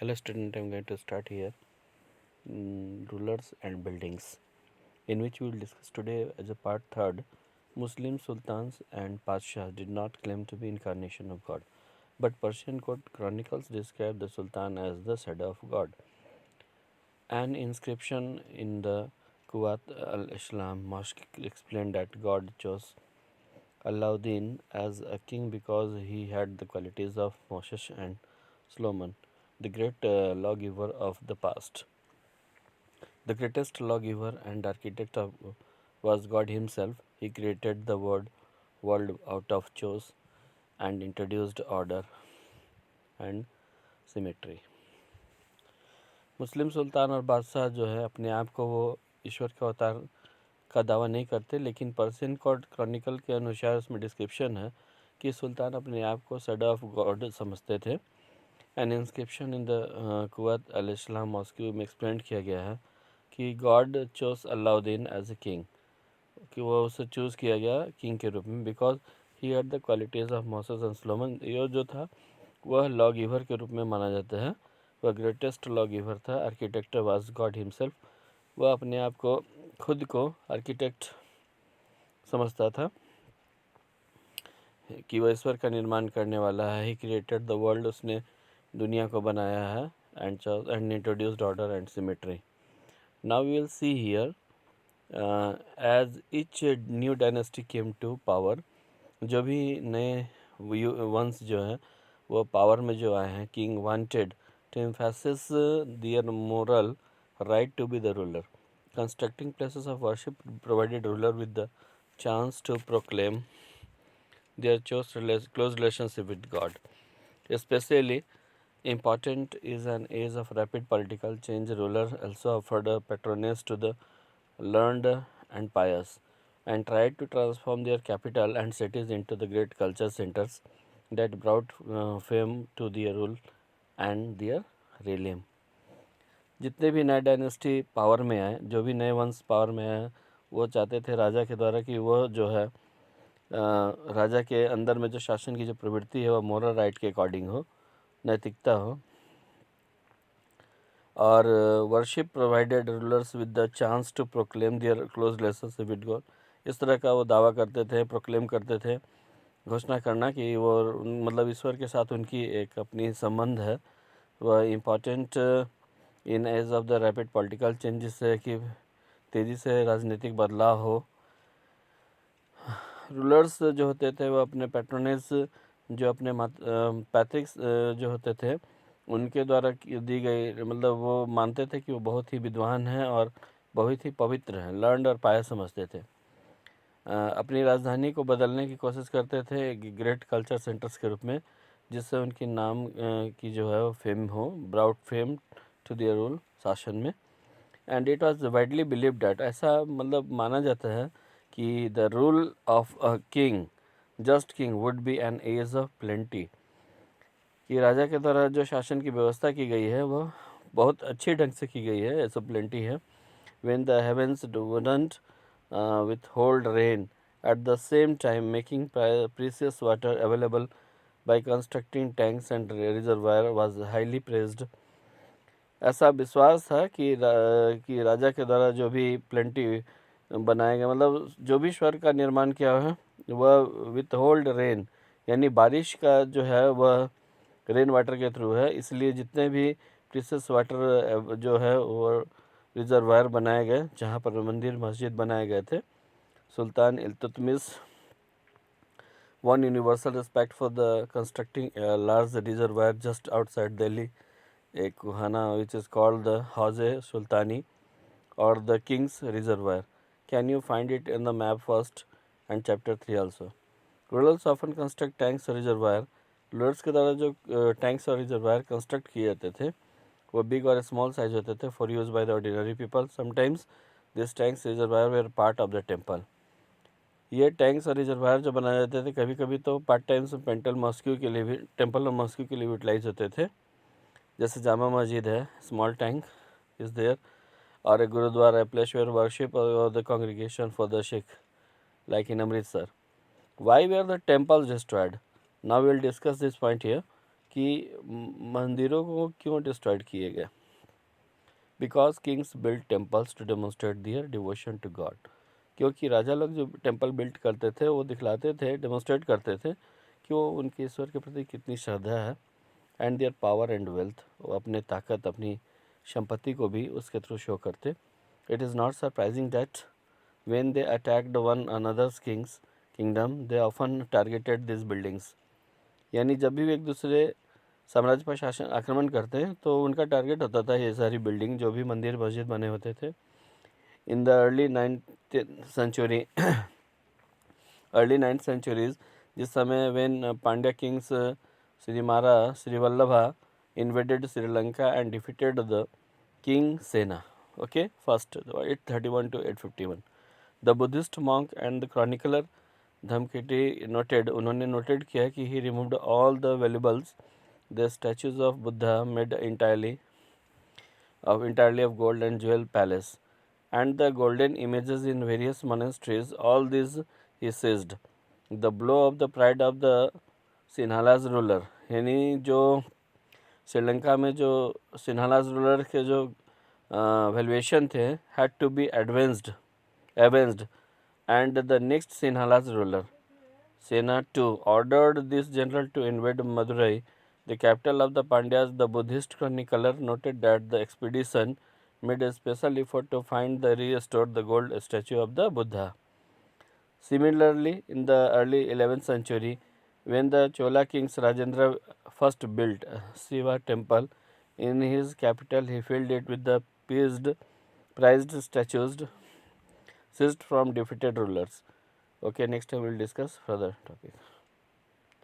Hello student, I am going to start here rulers and buildings, in which we will discuss today as a part third. Muslim sultans and Padshahs did not claim to be incarnation of God, but Persian court chronicles describe the sultan as the shadow of God. An inscription in the Kuwait al-Islam mosque explained that God chose Alauddin as a king because he had the qualities of Moses and Solomon, the great lawgiver of the past. The greatest lawgiver and architect was God Himself. He created the world out of chaos and introduced order and symmetry. मुस्लिम सुल्तान और बादशाह जो है अपने आप को वो ईश्वर के अवतार का दावा नहीं करते, लेकिन पर्शियन कोर्ट क्रॉनिकल के अनुसार उसमें डिस्क्रिप्शन है कि सुल्तान अपने आप को शैडो ऑफ गॉड समझते थे. An inscription in the Quwwat al Islam mosque में एक्सप्लेन किया गया है कि God chose Alauddin as a king, कि वो उसे चूज़ किया गया किंग के रूप में because he had the qualities of Moses and Solomon. ये जो था वह लॉ गिवर के रूप में माना जाता है. वह ग्रेटेस्ट लॉ गिवर था. Architect was God himself. वह अपने आप को खुद को आर्किटेक्ट समझता था कि वह ईश्वर का निर्माण करने वाला है. He created the world. उसने दुनिया को बनाया है and introduced order and symmetry. Now we will see here as each new dynasty came to power. जो भी नए वंश जो हैं वो पावर में जो आए हैं, king wanted to emphasis their moral right to be the ruler. Constructing places of worship provided ruler with the chance to proclaim their close relationship with God. Especially important is an age of rapid political change. Ruler also offered a patronage to the learned and pious and tried to transform their capital and cities into the great culture centers that brought fame to their rule and their realm. जितने भी नए dynasty power में आए, जो भी नए वंश power में आए, वो चाहते थे राजा के द्वारा कि वह जो है राजा के अंदर में जो शासन की जो प्रवृत्ति है वह मोरल राइट के अकॉर्डिंग हो, नैतिकता हो. और worship provided rulers with the chance to proclaim their close relationship with God. इस तरह का वो दावा करते थे, प्रोक्लेम करते थे, घोषणा करना कि वो मतलब ईश्वर के साथ उनकी एक अपनी संबंध है. वह important in age of the rapid political changes है कि तेज़ी से राजनीतिक बदलाव हो. रूलर्स जो होते थे वो अपने पैट्रोनेज जो अपने पैट्रिक्स जो होते थे उनके द्वारा दी गई, मतलब वो मानते थे कि वो बहुत ही विद्वान हैं और बहुत ही पवित्र हैं, लर्नड और पाया समझते थे. अपनी राजधानी को बदलने की कोशिश करते थे ग्रेट कल्चर सेंटर्स के रूप में, जिससे उनकी नाम की जो है वो फेम हो, brought fame to their rule, शासन में. And it was widely believe that, ऐसा मतलब माना जाता है कि the rule of a king, just king, would be an age of plenty. कि राजा के द्वारा जो शासन की व्यवस्था की गई है वह बहुत अच्छी ढंग से की गई है, एज ऑफ प्लेंटी है. When the heavens wouldn't withhold rain, at the same time making precious water available by constructing tanks and reservoir was highly praised. ऐसा विश्वास था कि राजा के द्वारा जो भी प्लेंटी बनाया गया, मतलब जो भी स्वर्ग का निर्माण किया है वह विथ होल्ड रेन, यानी बारिश का जो है वह रेन वाटर के थ्रू है. इसलिए जितने भी प्रीशियस वाटर जो है वो रिजर्वायर बनाए गए जहाँ पर मंदिर मस्जिद बनाए गए थे. सुल्तान Iltutmish won universal respect for the constructing a large reservoir just outside Delhi, a Kuhana, which is called the Haze Sultani or the King's Reservoir. Can you find it in the map first and chapter 3 also? Rulers often construct tanks or reservoir. Rulers के द्वारा जो tanks और reservoir construct किए जाते थे वो big और small size होते थे for use by the ordinary people. Sometimes this tanks reservoir were part of the temple. ये टैंक्स और रिजर्वायर जो बनाए जाते थे कभी कभी तो पार्ट टाइम्स पेंटल मॉस्क्यू के लिए भी, टेम्पल और मॉस्क्यू के लिए यूटिलाइज होते थे. जैसे जामा मस्जिद है, स्मॉल टैंक इज़ देयर, और एक गुरुद्वारा है, प्लेस वेयर वर्शिप और the congregation for the Sikh, like in Amritsar. Why were the temples destroyed? Now we will discuss this point here. कि मंदिरों को क्यों डिस्ट्रॉयड किए गए? Because kings build temples to demonstrate their devotion to God. क्योंकि राजा लोग जो टेम्पल बिल्ड करते थे वो दिखलाते थे, डेमोन्स्ट्रेट करते थे कि वो उनके ईश्वर के प्रति कितनी श्रद्धा है। And their power and wealth, वो अपने ताकत, अपनी संपत्ति को भी उसके थ्रू शो करते। It is not surprising that when they attacked one another's Kings kingdom they often targeted this buildings. यानी जब भी एक दूसरे साम्राज्य पर शासन आक्रमण करते हैं तो उनका टारगेट होता था ये सारी बिल्डिंग, जो भी मंदिर मस्जिद बने होते थे। In the early 9th century early 9th centuries, जिस समय when Pandya kings Srimara, Srivallabha invaded Sri Lanka and defeated the king Sena. Okay, first 831 to 851. The Buddhist monk and the chronicler Dhamketi noted, उन्होंने noted किया कि he removed all the valuables, the statues of Buddha made entirely of gold and jewel palace, and the golden images in various monasteries. All these he seized. The blow of the pride of the Sinhalese ruler, यानी जो श्रीलंका में जो Sinhalese ruler के जो valuation थे had to be avenged and the next Sinhalese ruler Sena two ordered this general to invade Madurai, the capital of the Pandyas. The Buddhist chronicler noted that the expedition made a special effort to find the restored the gold statue of the Buddha. Similarly, in the early 11th century, when the Chola kings Rajendra first built Shiva temple in his capital, he filled it with the prized statues seized from defeated rulers. Okay, next time we will discuss further topic.